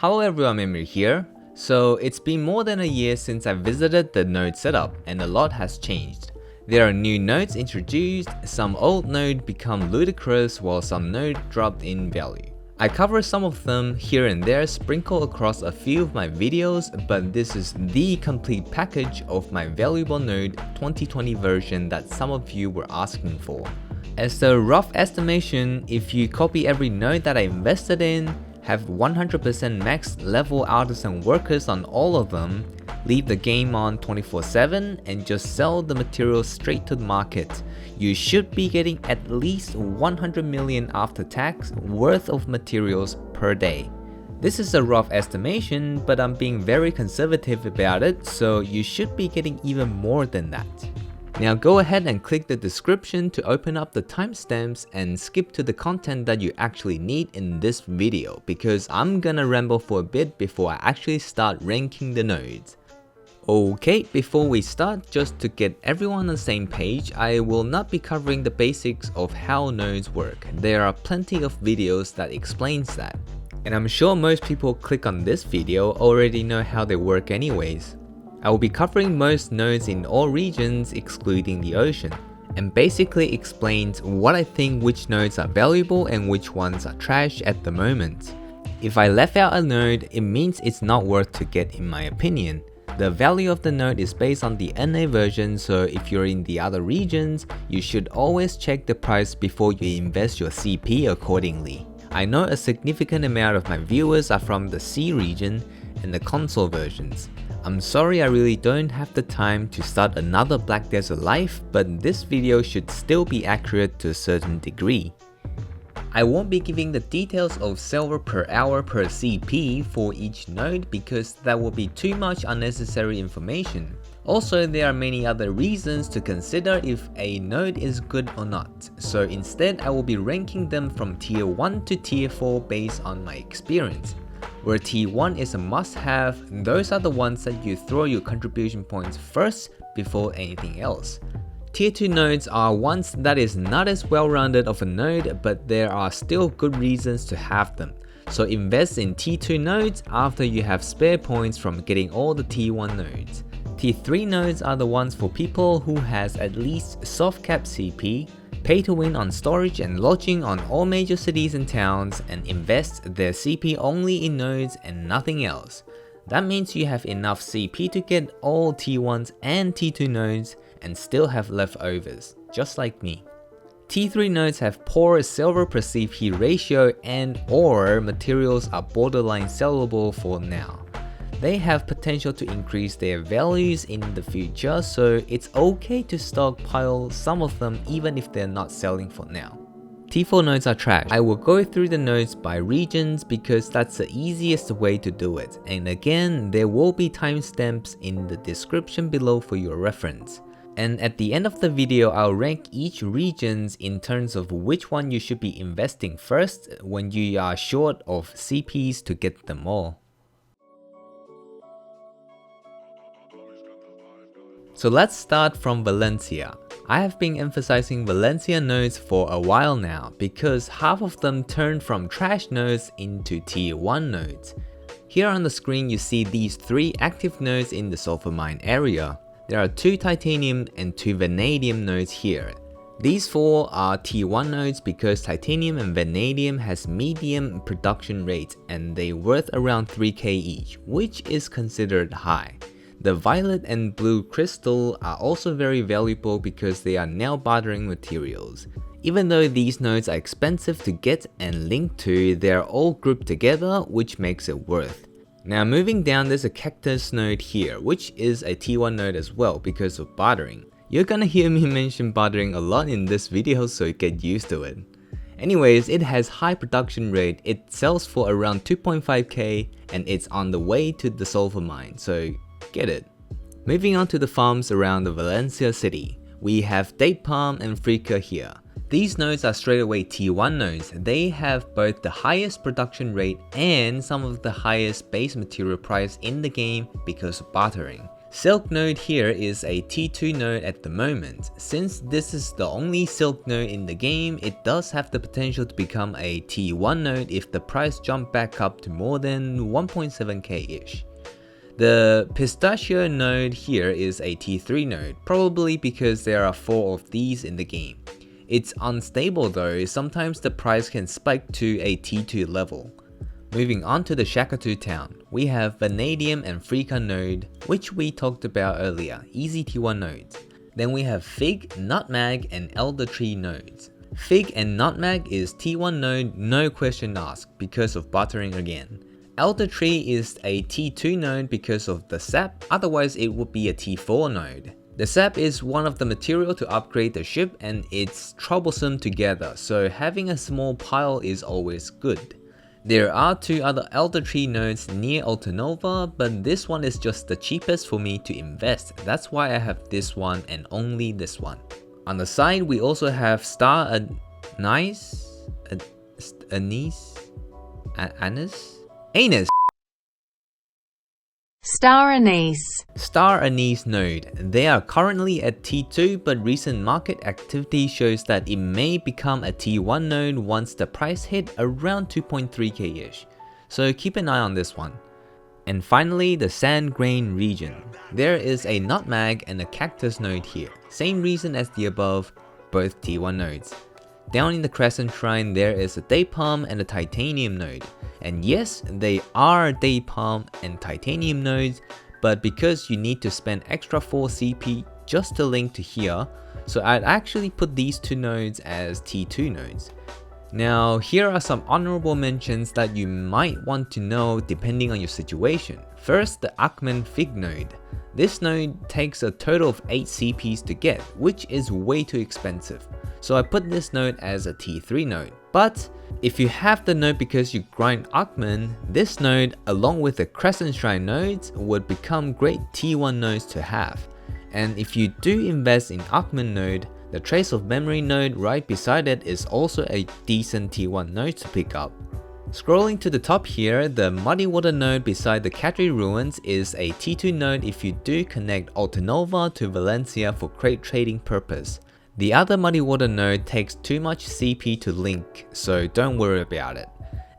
Hello everyone, Emir here. So it's been more than a year since I visited the node setup and a lot has changed. There are new nodes introduced, some old node become ludicrous while some node dropped in value. I cover some of them here and there sprinkled across a few of my videos, but this is the complete package of my valuable node 2020 version that some of you were asking for. As a rough estimation, if you copy every node that I invested in, have 100% max level artisan workers on all of them, leave the game on 24/7 and just sell the materials straight to the market, you should be getting at least 100 million after tax worth of materials per day. This is a rough estimation, but I'm being very conservative about it, so you should be getting even more than that. Now go ahead and click the description to open up the timestamps and skip to the content that you actually need in this video, because I'm gonna ramble for a bit before I actually start ranking the nodes. Okay, before we start, just to get everyone on the same page, I will not be covering the basics of how nodes work. There are plenty of videos that explains that. And I'm sure most people click on this video already know how they work anyways. I will be covering most nodes in all regions excluding the ocean, and basically explains what I think which nodes are valuable and which ones are trash at the moment. If I left out a node, it means it's not worth to get in my opinion. The value of the node is based on the NA version, so if you're in the other regions, you should always check the price before you invest your CP accordingly. I know a significant amount of my viewers are from the C region and the console versions. I'm sorry I really don't have the time to start another Black Desert life, but this video should still be accurate to a certain degree. I won't be giving the details of silver per hour per CP for each node because that will be too much unnecessary information. Also, there are many other reasons to consider if a node is good or not, so instead I will be ranking them from tier 1 to tier 4 based on my experience. Where tier 1 is a must-have, those are the ones that you throw your contribution points first before anything else. Tier 2 nodes are ones that is not as well-rounded of a node, but there are still good reasons to have them. So invest in tier 2 nodes after you have spare points from getting all the tier 1 nodes. Tier 3 nodes are the ones for people who has at least soft cap CP, pay to win on storage and lodging on all major cities and towns, and invest their CP only in nodes and nothing else. That means you have enough CP to get all tier 1s and tier 2 nodes and still have leftovers, just like me. Tier 3 nodes have poor silver per CP ratio and or materials are borderline sellable for now. They have potential to increase their values in the future, so it's okay to stockpile some of them even if they're not selling for now. Tier 4 nodes are trash. I will go through the nodes by regions because that's the easiest way to do it, and again, there will be timestamps in the description below for your reference. And at the end of the video, I'll rank each regions in terms of which one you should be investing first when you are short of CPs to get them all. So let's start from Valencia. I have been emphasizing Valencia nodes for a while now because half of them turned from trash nodes into tier 1 nodes. Here on the screen you see these 3 active nodes in the sulfur mine area. There are 2 titanium and 2 vanadium nodes here. These 4 are tier 1 nodes because titanium and vanadium has medium production rates and they worth around 3k each, which is considered high. The violet and blue crystal are also very valuable because they are now bartering materials. Even though these nodes are expensive to get and link to, they are all grouped together, which makes it worth. Now moving down, there's a cactus node here, which is a tier 1 node as well because of bartering. You're gonna hear me mention bartering a lot in this video, so get used to it. Anyways, it has high production rate, it sells for around 2.5k and it's on the way to the sulfur mine, so get it. Moving on to the farms around the Valencia city. We have date palm and freeca here. These nodes are straight away tier 1 nodes. They have both the highest production rate and some of the highest base material price in the game because of bartering. Silk node here is a T2 node at the moment. Since this is the only silk node in the game, it does have the potential to become a T1 node if the price jump back up to more than 1.7k-ish. The pistachio node here is a T3 node, probably because there are 4 of these in the game. It's unstable though, sometimes the price can spike to a T2 level. Moving on to the Shakatu town, we have Vanadium and Freaka node, which we talked about earlier, easy T1 nodes. Then we have Fig, Nutmeg and Elder Tree nodes. Fig and Nutmeg is T1 node, no question asked, because of buttering again. Elder Tree is a T2 node because of the sap, otherwise it would be a T4 node. The sap is one of the material to upgrade the ship and it's troublesome to gather, so having a small pile is always good. There are 2 other Elder Tree nodes near Altanova, but this one is just the cheapest for me to invest, that's why I have this one and only this one. On the side we also have Star Anise? Star Anise node. They are currently at T2, but recent market activity shows that it may become a T1 node once the price hit around 2.3k-ish. So keep an eye on this one. And finally, the Sand Grain region. There is a Nutmeg and a Cactus node here. Same reason as the above, both T1 nodes. Down in the Crescent Shrine there is a Day Palm and a Titanium node. And yes, they are Day Palm and Titanium nodes, but because you need to spend extra 4 CP just to link to here, so I'd actually put these 2 nodes as T2 nodes. Now here are some honorable mentions that you might want to know depending on your situation. First, the Aakman Fig node. This node takes a total of 8 CPs to get, which is way too expensive. So I put this node as a T3 node. But if you have the node because you grind Aakman, this node along with the Crescent Shrine nodes would become great T1 nodes to have. And if you do invest in Aakman node, the Trace of Memory node right beside it is also a decent T1 node to pick up. Scrolling to the top here, the Muddy Water node beside the Katri ruins is a T2 node if you do connect Altanova to Valencia for crate trading purpose. The other Muddy Water node takes too much CP to link, so don't worry about it.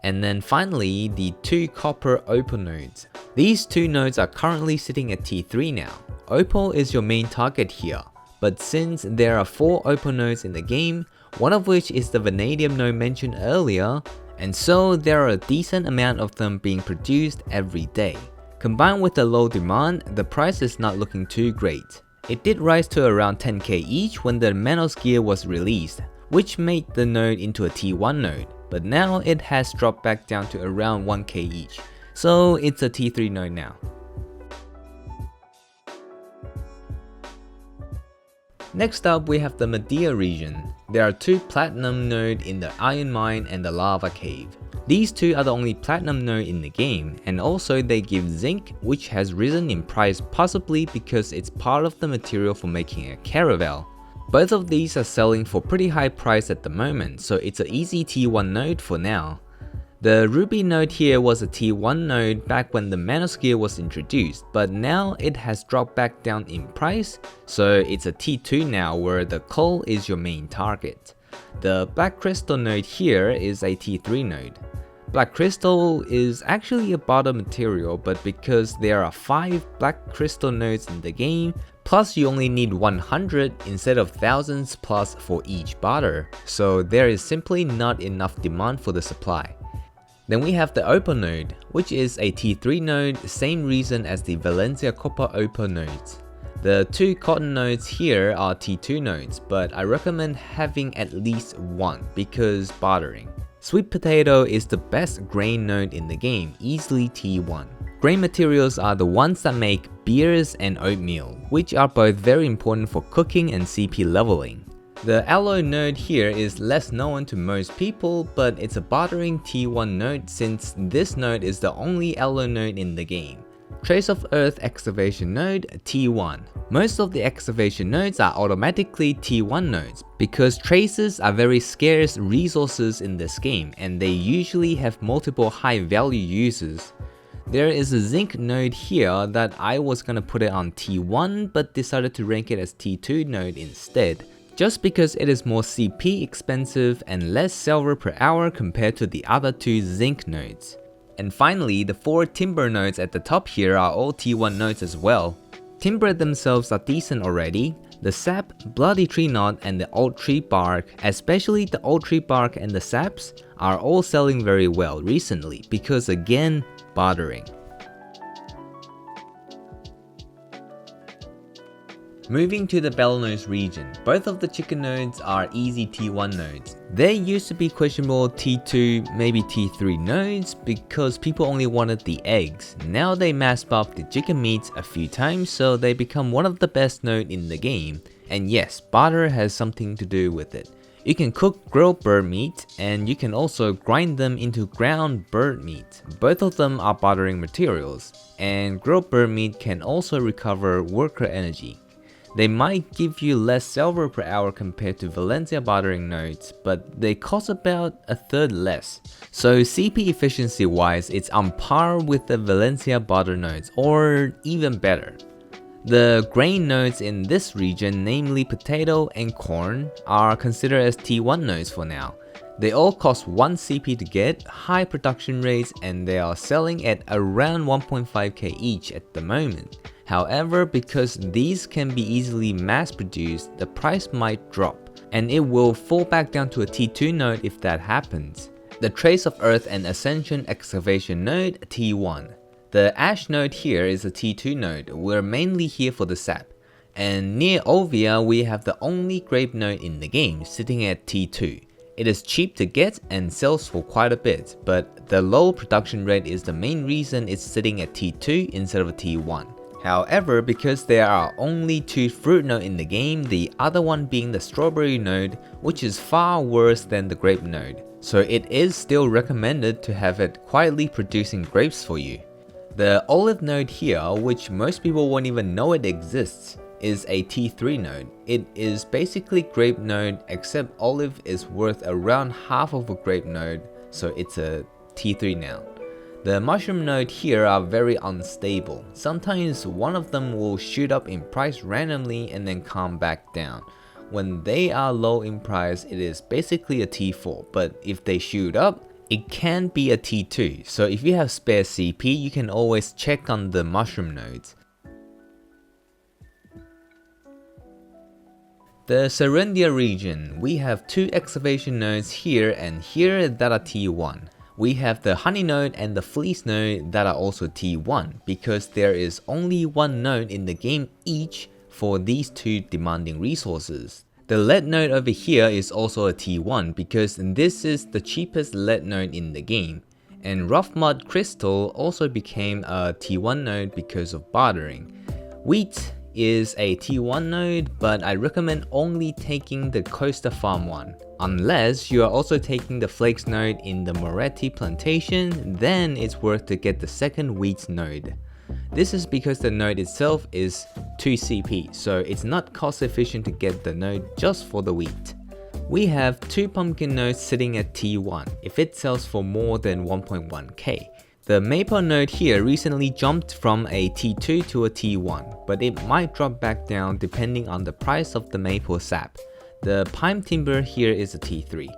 And then finally, the 2 Copper Opal nodes. These 2 nodes are currently sitting at T3 now. Opal is your main target here, but since there are 4 Opal nodes in the game, one of which is the Vanadium node mentioned earlier, and so there are a decent amount of them being produced every day. Combined with the low demand, the price is not looking too great. It did rise to around 10k each when the Balenos gear was released, which made the node into a T1 node, but now it has dropped back down to around 1k each, so it's a T3 node now. Next up we have the Mediah region. There are 2 platinum nodes in the Iron Mine and the Lava Cave. These 2 are the only platinum node in the game, and also they give zinc, which has risen in price possibly because it's part of the material for making a caravel. Both of these are selling for pretty high price at the moment, so it's an easy T1 node for now. The Ruby node here was a T1 node back when the Manosphere was introduced, but now it has dropped back down in price, so it's a T2 now where the coal is your main target. The Black Crystal node here is a T3 node. Black Crystal is actually a barter material, but because there are 5 Black Crystal nodes in the game, plus you only need 100 instead of thousands plus for each barter, so there is simply not enough demand for the supply. Then we have the Opal node, which is a T3 node, same reason as the Valencia Copper Opal nodes. The 2 cotton nodes here are T2 nodes, but I recommend having at least 1 because bartering. Sweet Potato is the best grain node in the game, easily T1. Grain materials are the ones that make beers and oatmeal, which are both very important for cooking and CP leveling. The Alloy node here is less known to most people, but it's a bartering T1 node since this node is the only Alloy node in the game. Trace of Earth Excavation node T1. Most of the excavation nodes are automatically T1 nodes because traces are very scarce resources in this game and they usually have multiple high value uses. There is a zinc node here that I was gonna put it on T1 but decided to rank it as T2 node instead, just because it is more CP expensive and less silver per hour compared to the other two zinc nodes. And finally, the 4 timber nodes at the top here are all T1 nodes as well. Timber themselves are decent already. The sap, bloody tree knot, and the old tree bark, especially the old tree bark and the saps, are all selling very well recently because again, bartering. Moving to the Balenos region, both of the chicken nodes are easy T1 nodes. They used to be questionable T2, maybe T3 nodes because people only wanted the eggs. Now they mass buff the chicken meats a few times, so they become one of the best nodes in the game. And yes, barter has something to do with it. You can cook grilled bird meat, and you can also grind them into ground bird meat. Both of them are bartering materials, and grilled bird meat can also recover worker energy. They might give you less silver per hour compared to Valencia bartering nodes, but they cost about a third less. So CP efficiency wise, it's on par with the Valencia barter nodes, or even better. The grain nodes in this region, namely potato and corn, are considered as T1 nodes for now. They all cost 1 CP to get, high production rates, and they are selling at around 1.5k each at the moment. However, because these can be easily mass produced, the price might drop, and it will fall back down to a T2 node if that happens. The Trace of Earth and Ascension Excavation node, T1. The Ash node here is a T2 node, we're mainly here for the sap. And near Ovia, we have the only grape node in the game, sitting at T2. It is cheap to get and sells for quite a bit, but the low production rate is the main reason it's sitting at T2 instead of a T1. However, because there are only 2 fruit nodes in the game, the other one being the strawberry node, which is far worse than the grape node, so it is still recommended to have it quietly producing grapes for you. The olive node here, which most people won't even know it exists, is a T3 node. It is basically grape node, except olive is worth around half of a grape node, so it's a T3 now. The mushroom node here are very unstable. Sometimes one of them will shoot up in price randomly and then come back down. When they are low in price, it is basically a T4, but if they shoot up, it can be a T2. So if you have spare CP, you can always check on the mushroom nodes. The Serendia region, we have 2 excavation nodes here and here that are T1. We have the honey node and the fleece node that are also T1 because there is only 1 node in the game each for these 2 demanding resources. The lead node over here is also a T1 because this is the cheapest lead node in the game. And rough mud crystal also became a T1 node because of bartering. Wheat is a T1 node, but I recommend only taking the Costa Farm one. Unless you are also taking the Flakes node in the Moretti plantation, then it's worth to get the second wheat node. This is because the node itself is 2 CP, so it's not cost efficient to get the node just for the wheat. We have 2 pumpkin nodes sitting at T1 if it sells for more than 1.1k. The maple node here recently jumped from a T2 to a T1, but it might drop back down depending on the price of the maple sap. The pine timber here is a T3.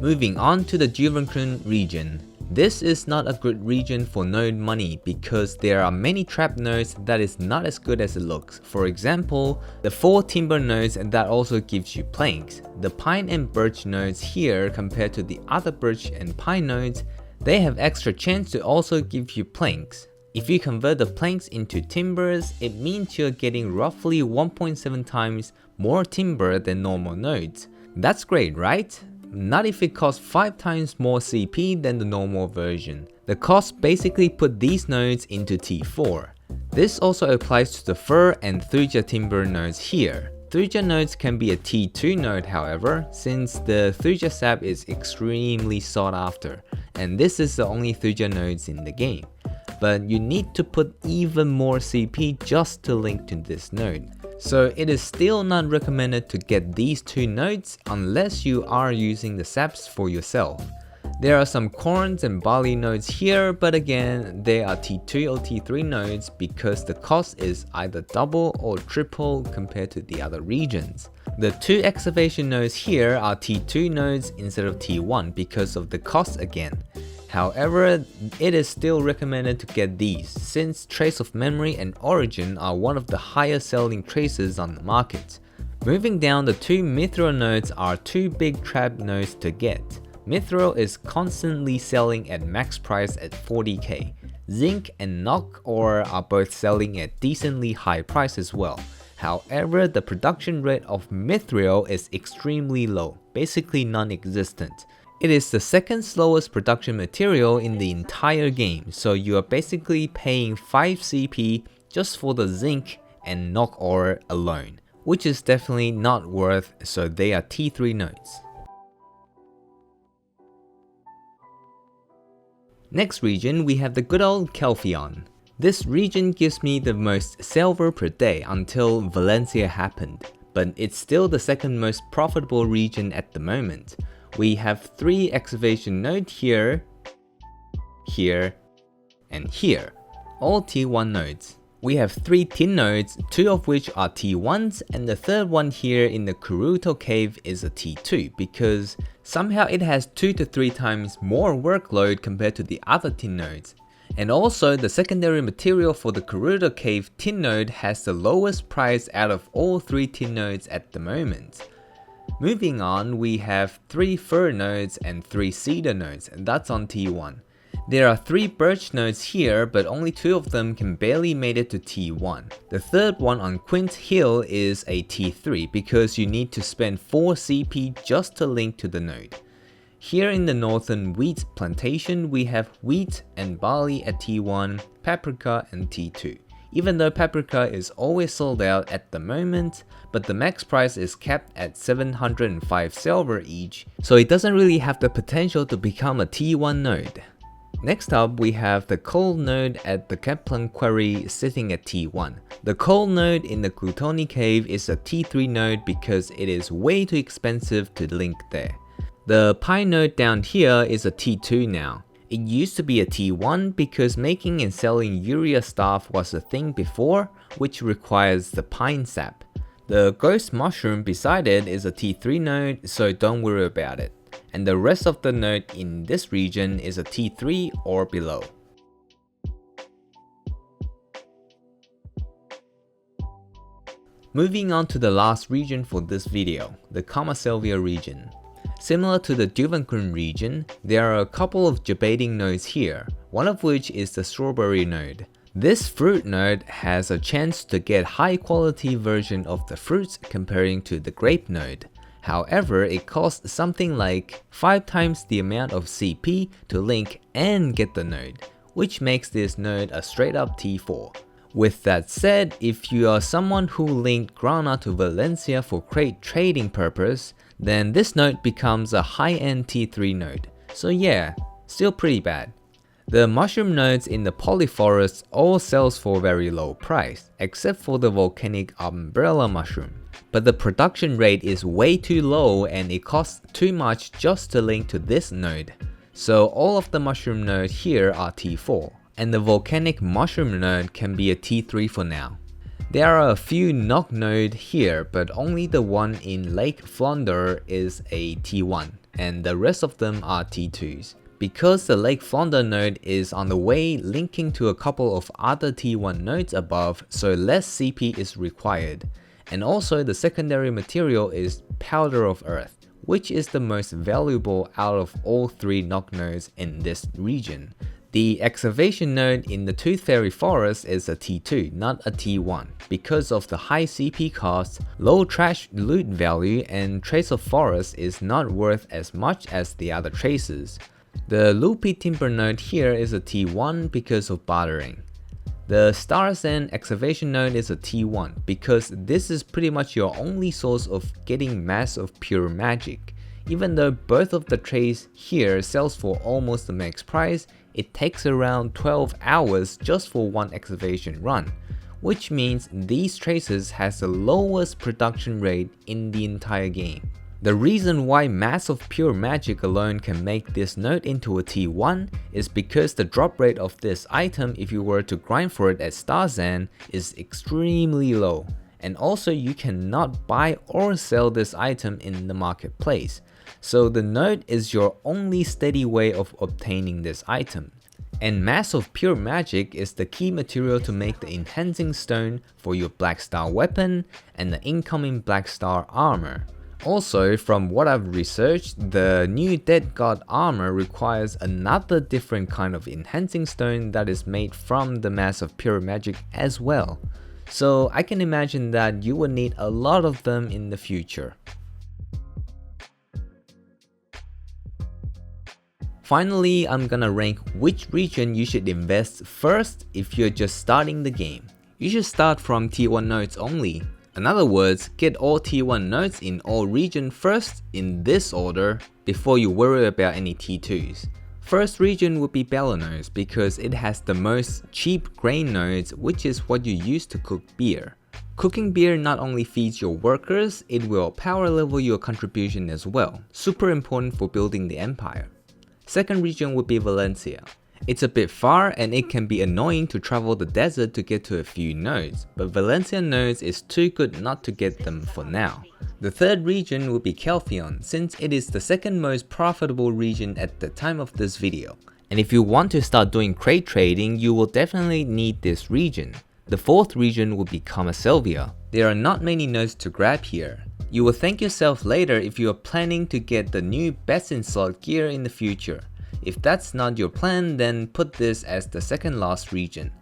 Moving on to the Duvencrune region. This is not a good region for node money because there are many trap nodes that is not as good as it looks. For example, the 4 timber nodes that also gives you planks. The pine and birch nodes here compared to the other birch and pine nodes, they have extra chance to also give you planks. If you convert the planks into timbers, it means you're getting roughly 1.7 times more timber than normal nodes. That's great, right? Not if it costs 5 times more CP than the normal version. The cost basically put these nodes into T4. This also applies to the fir and thuja timber nodes here. Thuja nodes can be a T2 node however, since the thuja sap is extremely sought after, and this is the only thuja nodes in the game. But you need to put even more CP just to link to this node. So it is still not recommended to get these two nodes unless you are using the saps for yourself. There are some corns and barley nodes here, but again, they are T2 or T3 nodes because the cost is either double or triple compared to the other regions. The two excavation nodes here are T2 nodes instead of T1 because of the cost again. However, it is still recommended to get these since Trace of Memory and Origin are one of the higher selling traces on the market. Moving down, the two Mithril nodes are two big trap nodes to get. Mithril is constantly selling at max price at 40k. Zinc and Knock Ore are both selling at decently high price as well. However, the production rate of Mithril is extremely low, basically non-existent. It is the second slowest production material in the entire game, so you are basically paying 5 CP just for the zinc and Knock Ore alone, which is definitely not worth, so they are T3 nodes. Next region, we have the good old Calpheon. This region gives me the most silver per day until Valencia happened, but it's still the second most profitable region at the moment. We have 3 excavation nodes here, here, and here, all T1 nodes. We have 3 tin nodes, 2 of which are T1s, and the third one here in the Kuruto cave is a T2 because somehow it has 2 to 3 times more workload compared to the other tin nodes. And also the secondary material for the Kuruto cave tin node has the lowest price out of all 3 tin nodes at the moment. Moving on, we have 3 fir nodes and 3 cedar nodes, and that's on T1. There are 3 birch nodes here, but only 2 of them can barely make it to T1. The third one on Quint Hill is a T3 because you need to spend 4 CP just to link to the node. Here in the northern wheat plantation, we have wheat and barley at T1, paprika and T2. Even though paprika is always sold out at the moment, but the max price is capped at 705 silver each, so it doesn't really have the potential to become a T1 node. Next up, we have the coal node at the Kaplung quarry sitting at T1. The coal node in the Glutoni cave is a T3 node because it is way too expensive to link there. The pine node down here is a T2 now. It used to be a T1 because making and selling urea stuff was a thing before, which requires the pine sap. The ghost mushroom beside it is a T3 node, so don't worry about it. And the rest of the node in this region is a T3 or below. Moving on to the last region for this video, the Kamasylvia region. Similar to the Duvencrune region, there are a couple of debating nodes here, one of which is the strawberry node. This fruit node has a chance to get high quality version of the fruits comparing to the grape node. However, it costs something like 5 times the amount of CP to link and get the node, which makes this node a straight up T4. With that said, if you are someone who linked ganna to Valencia for crate trading purpose, then this node becomes a high-end T3 node. So yeah, still pretty bad. The mushroom nodes in the polyforest all sells for very low price, except for the volcanic umbrella mushroom. But the production rate is way too low and it costs too much just to link to this node. So all of the mushroom nodes here are T4, and the volcanic mushroom node can be a T3 for now. There are a few knock nodes here, but only the one in Lake Flonder is a T1, and the rest of them are T2s. Because the Lake Flonder node is on the way linking to a couple of other T1 nodes above, so less CP is required. And also the secondary material is powder of earth, which is the most valuable out of all 3 knock nodes in this region. The excavation node in the Tooth Fairy Forest is a T2, not a T1, because of the high CP cost, low trash loot value, and Trace of Forest is not worth as much as the other traces. The Loopy Timber node here is a T1 because of bartering. The Stars End excavation node is a T1 because this is pretty much your only source of getting mass of pure magic. Even though both of the trades here sells for almost the max price, it takes around 12 hours just for one excavation run, which means these traces has the lowest production rate in the entire game. The reason why Mass of Pure Magic alone can make this node into a T1 is because the drop rate of this item if you were to grind for it at Starzan is extremely low, and also you cannot buy or sell this item in the marketplace, so the node is your only steady way of obtaining this item. And Mass of Pure Magic is the key material to make the enhancing stone for your Black Star weapon and the incoming Black Star armor. Also, from what I've researched, the new Dead God armor requires another different kind of enhancing stone that is made from the Mass of Pure Magic as well. So I can imagine that you will need a lot of them in the future. Finally, I'm gonna rank which region you should invest first if you're just starting the game. You should start from T1 nodes only. In other words, get all T1 nodes in all regions first in this order before you worry about any T2s. First region would be Balenos because it has the most cheap grain nodes, which is what you use to cook beer. Cooking beer not only feeds your workers, it will power level your contribution as well, super important for building the empire. Second region would be Valencia. It's a bit far and it can be annoying to travel the desert to get to a few nodes, but Valencia nodes is too good not to get them for now. The third region would be Calpheon, since it is the second most profitable region at the time of this video. And if you want to start doing crate trading, you will definitely need this region. The fourth region would be Kamasylvia. There are not many nodes to grab here. You will thank yourself later if you are planning to get the new best in slot gear in the future. If that's not your plan, then put this as the second last region.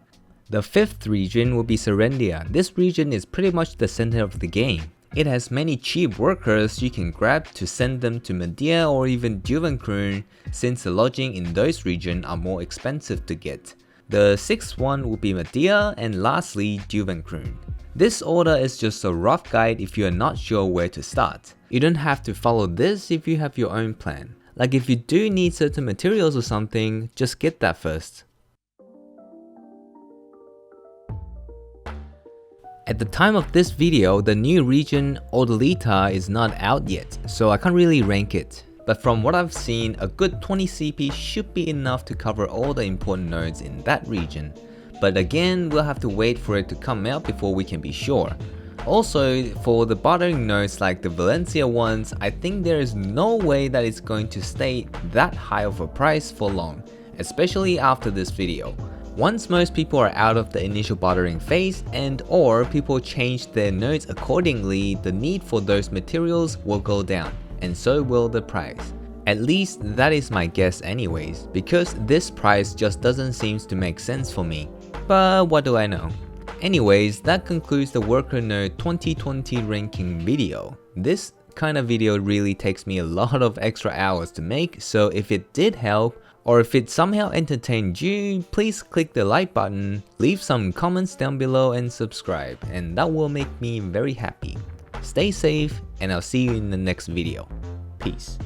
The fifth region will be Serendia. This region is pretty much the center of the game. It has many cheap workers you can grab to send them to Mediah or even Duvencrune, since the lodging in those regions are more expensive to get. The sixth one will be Mediah, and lastly Duvencrune. This order is just a rough guide if you are not sure where to start. You don't have to follow this if you have your own plan. Like if you do need certain materials or something, just get that first. At the time of this video, the new region Odalita is not out yet, so I can't really rank it. But from what I've seen, a good 20 CP should be enough to cover all the important nodes in that region. But again, we'll have to wait for it to come out before we can be sure. Also, for the bartering nodes like the Valencia ones, I think there is no way that it's going to stay that high of a price for long, especially after this video. Once most people are out of the initial bartering phase and or people change their nodes accordingly, the need for those materials will go down, and so will the price. At least that is my guess anyways, because this price just doesn't seem to make sense for me. But what do I know? Anyways, that concludes the Worker Node 2020 ranking video. This kind of video really takes me a lot of extra hours to make, so if it did help, or if it somehow entertained you, please click the like button, leave some comments down below and subscribe, and that will make me very happy. Stay safe, and I'll see you in the next video. Peace.